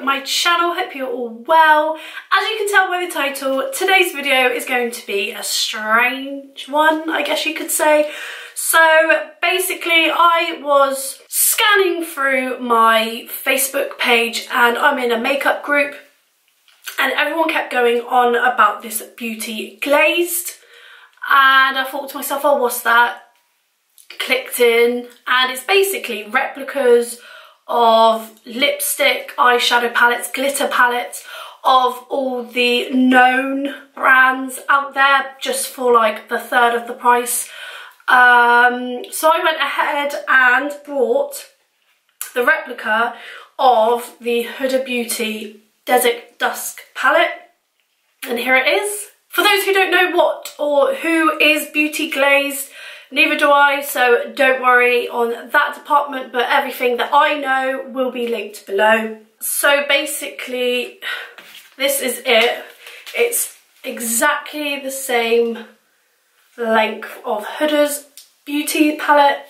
my channel. Hope you're all well. As you can tell by the title, today's video is going to be a strange one, I guess you could say. So basically I was scanning through my Facebook page and I'm in a makeup group and everyone kept going on about this Beauty Glazed and I thought to myself, oh, what's that? Clicked in and it's basically replicas of lipstick, eyeshadow palettes, glitter palettes of all the known brands out there just for like the third of the price. So I went ahead and bought the replica of the Huda Beauty Desert Dusk palette and here it is. For those who don't know what or who is Beauty Glazed, neither do I, so don't worry on that department, but everything that I know will be linked below. So basically, this is it. It's exactly the same length of Huda's Beauty palette.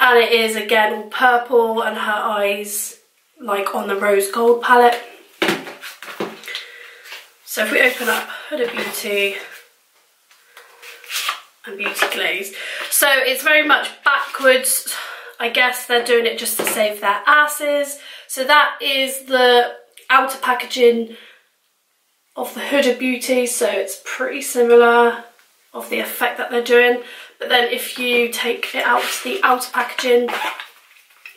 And it is, again, all purple and her eyes like on the rose gold palette. So if we open up Huda Beauty and Beauty Glazed. So it's very much backwards. I guess they're doing it just to save their asses. So that is the outer packaging of the Huda Beauty. So it's pretty similar of the effect that they're doing. But then if you take it out to the outer packaging,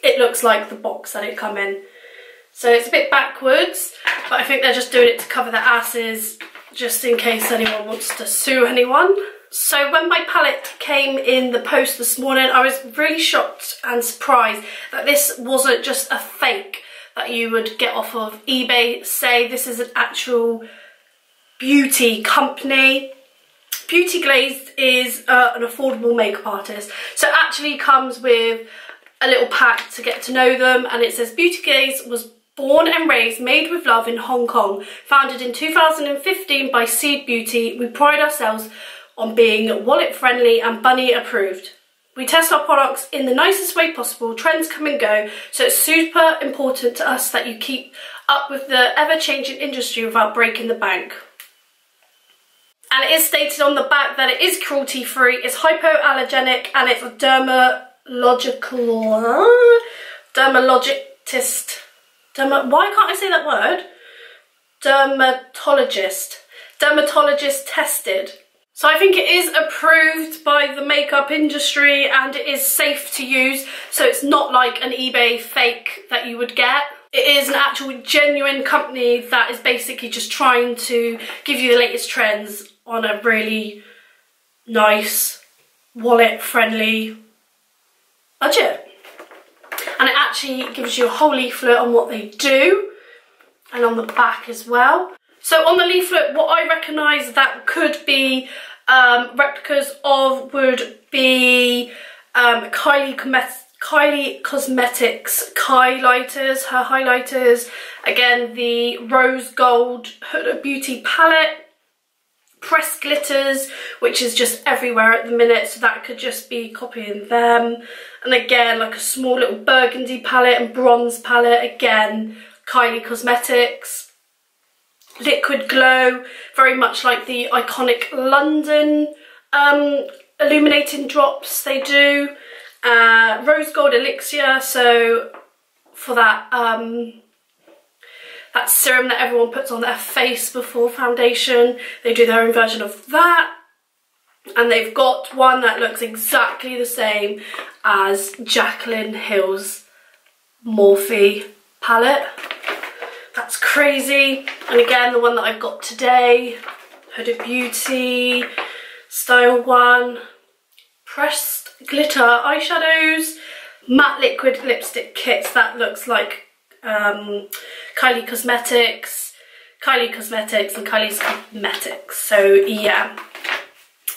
it looks like the box that it come in. So it's a bit backwards, but I think they're just doing it to cover their asses just in case anyone wants to sue anyone. So when my palette came in the post this morning, I was really shocked and surprised that this wasn't just a fake that you would get off of eBay. Say this is an actual beauty company. Beauty Glazed is an affordable makeup artist. So it actually comes with a little pack to get to know them, and it says Beauty Glazed was born and raised, made with love in Hong Kong. Founded in 2015 by Seed Beauty, we pride ourselves on being wallet friendly and bunny approved. We test our products in the nicest way possible. Trends come and go, so it's super important to us that you keep up with the ever-changing industry without breaking the bank. And it is stated on the back that it is cruelty free, it's hypoallergenic and it's a why can't I say that word? Dermatologist tested. So I think it is approved by the makeup industry and it is safe to use. So it's not like an eBay fake that you would get. It is an actual genuine company that is basically just trying to give you the latest trends on a really nice, wallet-friendly budget. And it actually gives you a whole leaflet on what they do and on the back as well. So on the leaflet, what I recognise that could be replicas of would be Kylie Cosmetics highlighters, her highlighters. Again, the rose gold Huda Beauty palette. Pressed glitters, which is just everywhere at the minute, so that could just be copying them. And again, like a small little burgundy palette and bronze palette, again, Kylie Cosmetics. Liquid Glow, very much like the iconic London illuminating drops they do. Rose Gold Elixir, so for that that serum that everyone puts on their face before foundation, they do their own version of that. And they've got one that looks exactly the same as Jaclyn Hill's Morphe palette. That's crazy. And again, the one that I've got today, Huda Beauty, Style 1, pressed glitter eyeshadows, matte liquid lipstick kits. That looks like Kylie Cosmetics and Kylie's Cosmetics. So yeah,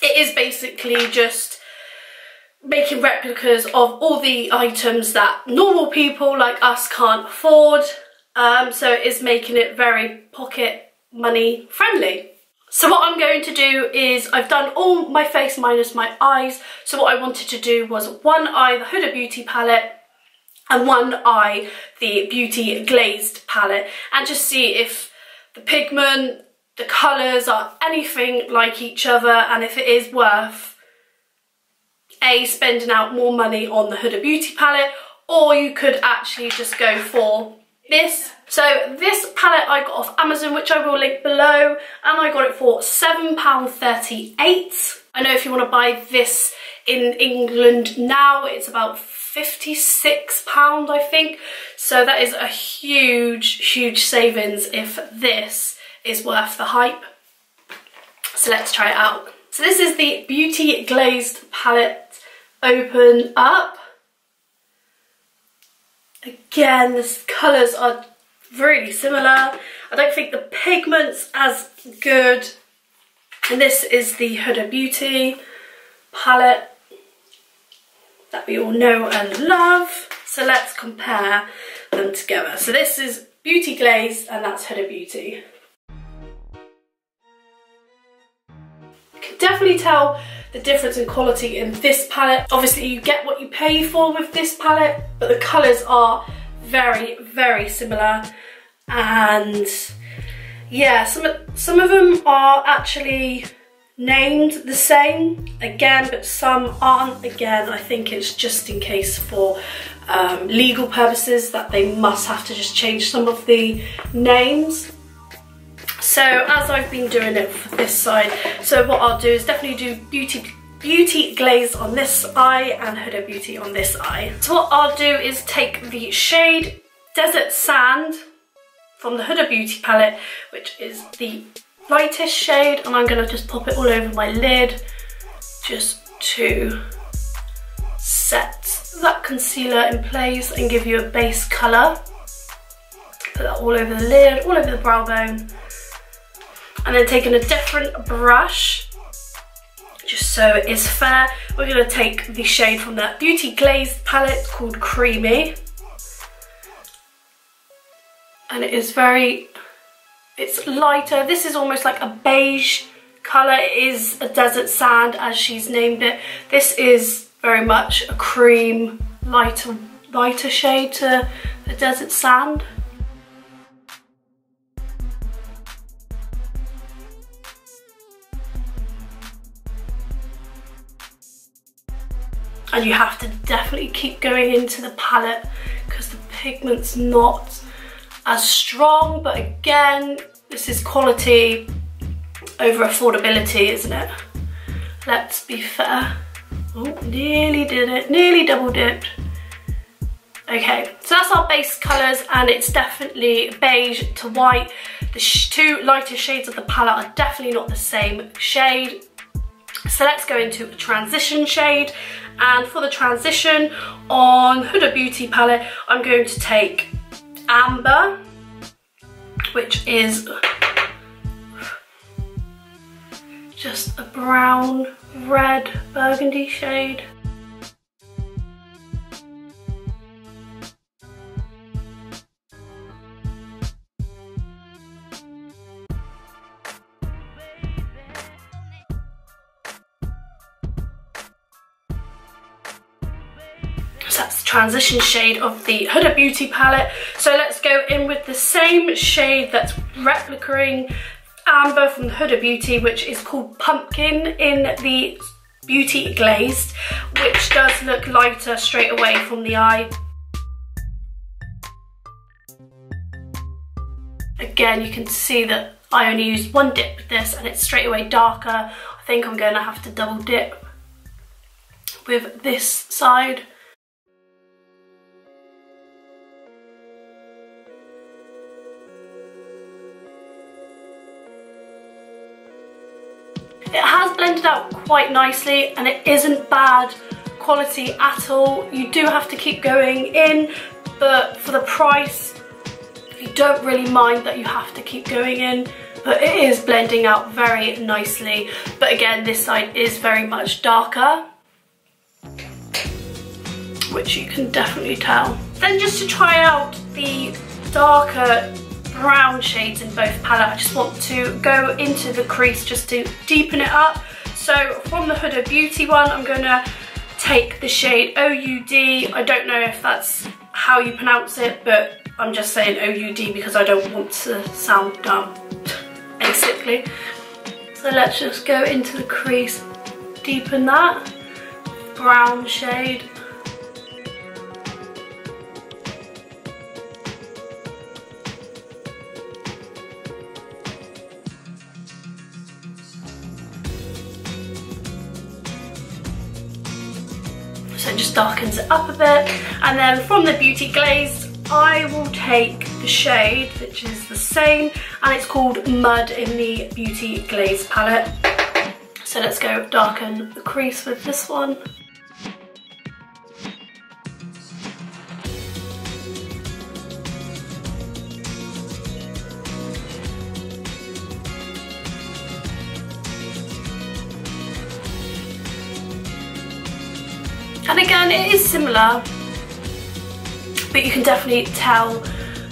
it is basically just making replicas of all the items that normal people like us can't afford. So it is making it very pocket money friendly. So what I'm going to do is, I've done all my face minus my eyes. So what I wanted to do was one eye, the Huda Beauty palette, and one eye the Beauty Glazed palette, and just see if the pigment, the colours are anything like each other, and if it is worth spending out more money on the Huda Beauty palette, or you could actually just go for this. So this palette I got off Amazon, which I will link below, and I got it for £7.38. I know if you want to buy this in England now, it's about £56, I think. So that is a huge savings if this is worth the hype. So let's try it out. So this is the Beauty Glazed palette. Open up. Again, the colours are really similar. I don't think the pigment's as good. And this is the Huda Beauty palette that we all know and love. So let's compare them together. So this is Beauty Glazed and that's Huda Beauty. You can definitely tell the difference in quality in this palette. Obviously you get what you pay for with this palette, but the colours are very similar. And yeah, some of them are actually named the same again, but some aren't. Again, I think it's just in case for legal purposes that they must have to just change some of the names. So as I've been doing it for this side, so what I'll do is definitely do Beauty Glazed on this eye and Huda Beauty on this eye. So what I'll do is take the shade Desert Sand from the Huda Beauty palette, which is the lightest shade, and I'm going to just pop it all over my lid just to set that concealer in place and give you a base colour. Put that all over the lid, all over the brow bone, and then taking a different brush just so it is fair, we're going to take the shade from the Beauty Glazed palette called Creamy. And it is it's lighter. This is almost like a beige colour. It is a desert sand as she's named it. This is very much a cream, lighter shade to the desert sand. And you have to definitely keep going into the palette because the pigment's not as strong, but again, this is quality over affordability, isn't it? Let's be fair. Oh, nearly did it, nearly double dipped. Okay, so that's our base colours, and it's definitely beige to white. The two lighter shades of the palette are definitely not the same shade. So let's go into a transition shade, and for the transition on Huda Beauty palette, I'm going to take Amber, which is just a brown, red, burgundy shade. So that's the transition shade of the Huda Beauty palette. So let's go in with the same shade that's replicating Amber from Huda Beauty, which is called Pumpkin in the Beauty Glazed, which does look lighter straight away from the eye. Again, you can see that I only used one dip with this and it's straight away darker. I think I'm going to have to double dip with this side. It has blended out quite nicely and it isn't bad quality at all. You do have to keep going in, but for the price, you don't really mind that you have to keep going in, but it is blending out very nicely. But again, this side is very much darker, which you can definitely tell. Then just to try out the darker brown shades in both palette, I just want to go into the crease just to deepen it up. So from the Huda Beauty one, I'm going to take the shade OUD. I don't know if that's how you pronounce it, but I'm just saying OUD because I don't want to sound dumb, basically. So let's just go into the crease, deepen that brown shade. So it just darkens it up a bit. And then from the Beauty Glazed, I will take the shade, which is the same, and it's called Mud in the Beauty Glazed palette. So let's go darken the crease with this one. And again, it is similar, but you can definitely tell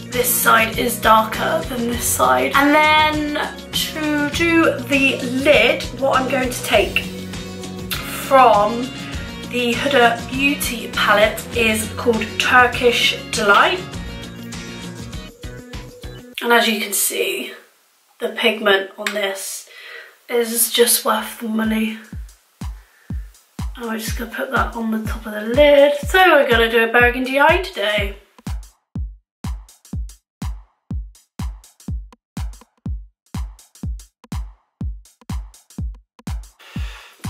this side is darker than this side. And then to do the lid, what I'm going to take from the Huda Beauty palette is called Turkish Delight. And as you can see, the pigment on this is just worth the money. And we're just going to put that on the top of the lid. So we're going to do a burgundy eye today.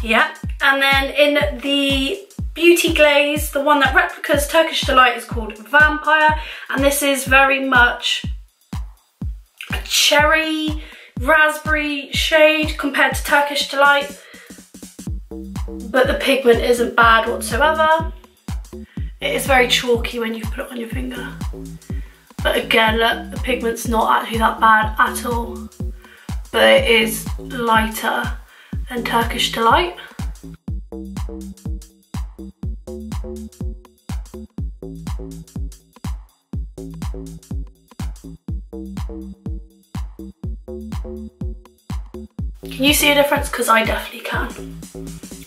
Yeah, and then in the Beauty Glaze, the one that replicas Turkish Delight is called Vampire, and this is very much a cherry raspberry shade compared to Turkish Delight, but the pigment isn't bad whatsoever. It is very chalky when you put it on your finger, but again, look, the pigment's not actually that bad at all, but it is lighter than Turkish Delight. Can you see a difference? Because I definitely can.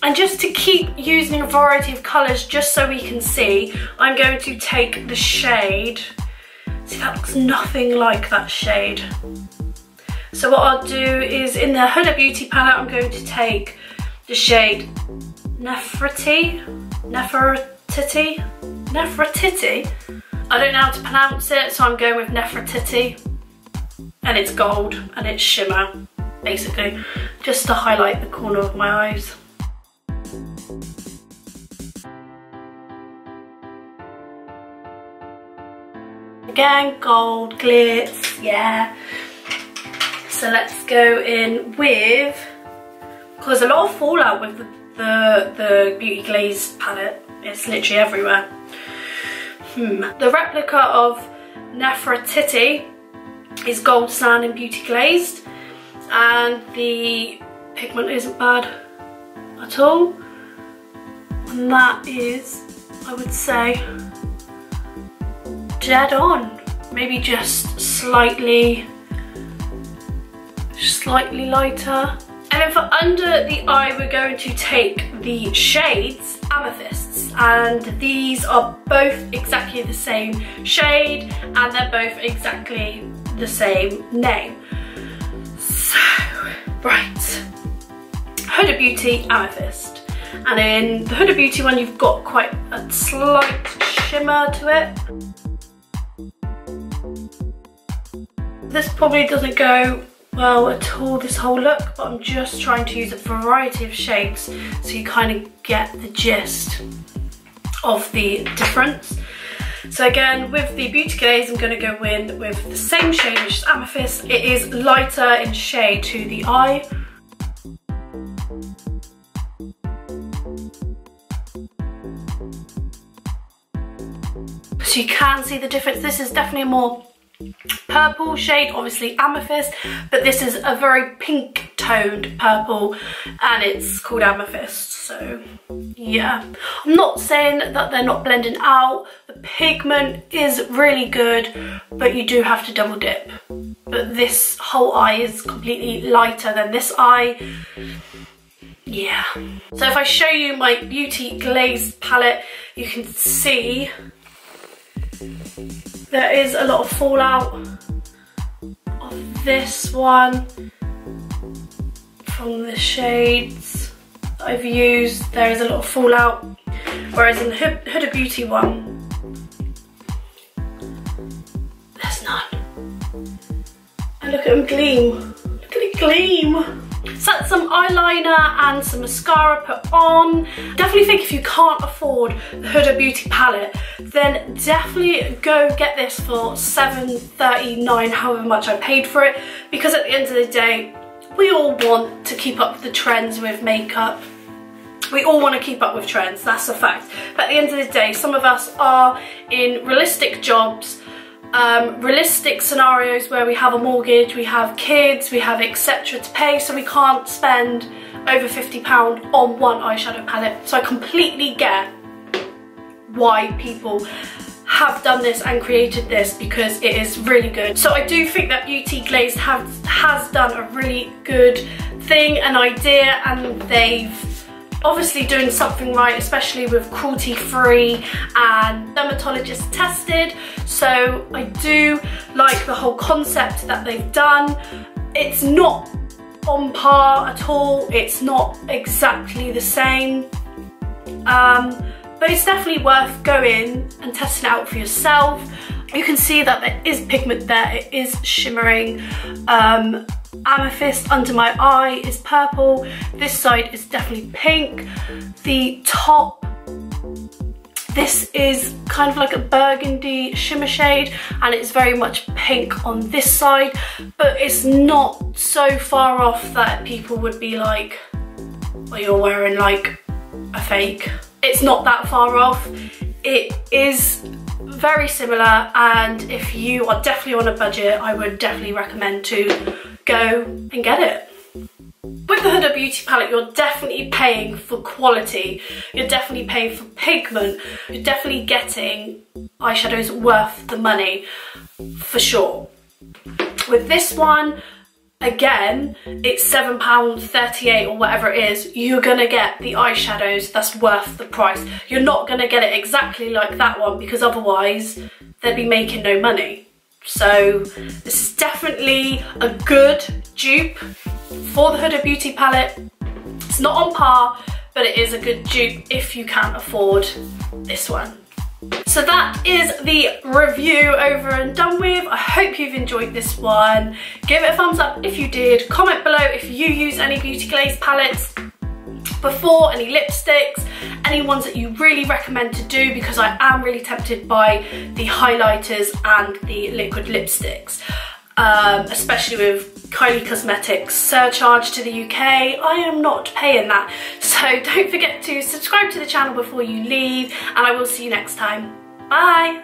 And just to keep using a variety of colours just so we can see, I'm going to take the shade. See, that looks nothing like that shade. So what I'll do is in the Huda Beauty palette, I'm going to take the shade Nefertiti. I don't know how to pronounce it, so I'm going with Nefertiti. And it's gold and it's shimmer, basically, just to highlight the corner of my eyes. Again, gold, glitz, yeah. So let's go in with, because a lot of fallout with the Beauty Glazed palette, it's literally everywhere. The replica of Nefertiti is Gold Sand in Beauty Glazed, and the pigment isn't bad at all, and that is, I would say, dead on. Maybe just slightly lighter. And then for under the eye, we're going to take the shades Amethysts, and these are both exactly the same shade and they're both exactly the same name. So, right, Huda Beauty Amethyst. And in the Huda Beauty one, you've got quite a slight shimmer to it. This probably doesn't go well at all, this whole look, but I'm just trying to use a variety of shades so you kind of get the gist of the difference. So again, with the Beauty Glaze, I'm going to go in with the same shade, which is Amethyst. It is lighter in shade to the eye. So you can see the difference. This is definitely a more purple shade, obviously Amethyst, but this is a very pink toned purple and it's called Amethyst. So yeah, I'm not saying that they're not blending out. The pigment is really good, but you do have to double dip. But this whole eye is completely lighter than this eye. Yeah. So if I show you my Beauty Glazed palette, you can see There is a lot of fallout of this one from the shades that I've used. There is a lot of fallout, whereas in the Huda Beauty one, there's none. And look at them gleam. Look at it gleam. Set some eyeliner and some mascara put on. Definitely think if you can't afford the Huda Beauty palette, then definitely go get this for $7.39, however much I paid for it, because at the end of the day, we all want to keep up with the trends with makeup. We all want to keep up with trends, that's a fact. But at the end of the day, some of us are in realistic jobs, realistic scenarios where we have a mortgage, we have kids, we have etc. to pay, so we can't spend over £50 on one eyeshadow palette. So I completely get why people have done this and created this, because it is really good. So I do think that Beauty Glazed has done a really good thing, an idea, and they've obviously doing something right, especially with cruelty-free and dermatologist tested. So I do like the whole concept that they've done. It's not on par at all, it's not exactly the same, but it's definitely worth going and testing it out for yourself. You can see that there is pigment there, it is shimmering. Amethyst under my eye is purple, this side is definitely pink. The top, this is kind of like a burgundy shimmer shade, and it's very much pink on this side, but it's not so far off that people would be like, well, you're wearing like a fake. It's not that far off. It is very similar, and if you are definitely on a budget, I would definitely recommend to go and get it. With the Huda Beauty palette, you're definitely paying for quality, you're definitely paying for pigment, you're definitely getting eyeshadows worth the money, for sure. With this one, again, it's £7.38 or whatever it is, you're gonna get the eyeshadows that's worth the price. You're not gonna get it exactly like that one, because otherwise they'd be making no money. So this is definitely a good dupe for the Huda Beauty palette. It's not on par, but it is a good dupe if you can't afford this one. So that is the review over and done with. I hope you've enjoyed this one. Give it a thumbs up if you did. Comment below if you use any Beauty Glazed palettes before, any lipsticks, any ones that you really recommend to do, because I am really tempted by the highlighters and the liquid lipsticks, especially with Kylie Cosmetics surcharge to the UK. I am not paying that, so don't forget to subscribe to the channel before you leave, and I will see you next time. Bye!